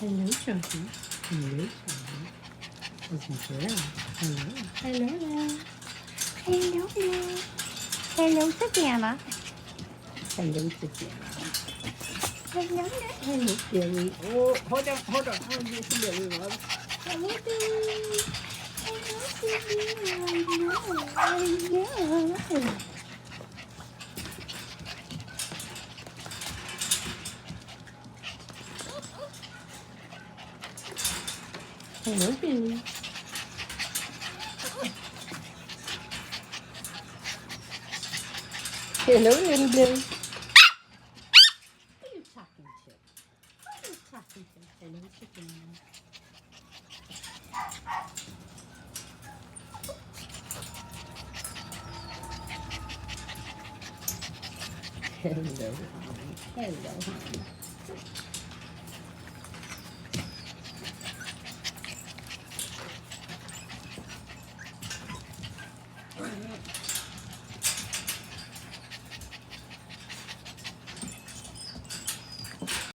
Hello, Chunky. Hello, Chunky. Listen to her. Hello. Hello there. Hello there. Hello, Savannah. Hello, Savannah. Hello there. Hello, Billy. Oh, hold on, hold on. Oh, get some Billy rub. Hello, Billy. Hello, Billy. Hello. Hello, Billy. Hello, little Billy. Who are you talking to? Who are you talking to? Hello, Savannah. Hello, honey. Hello, honey.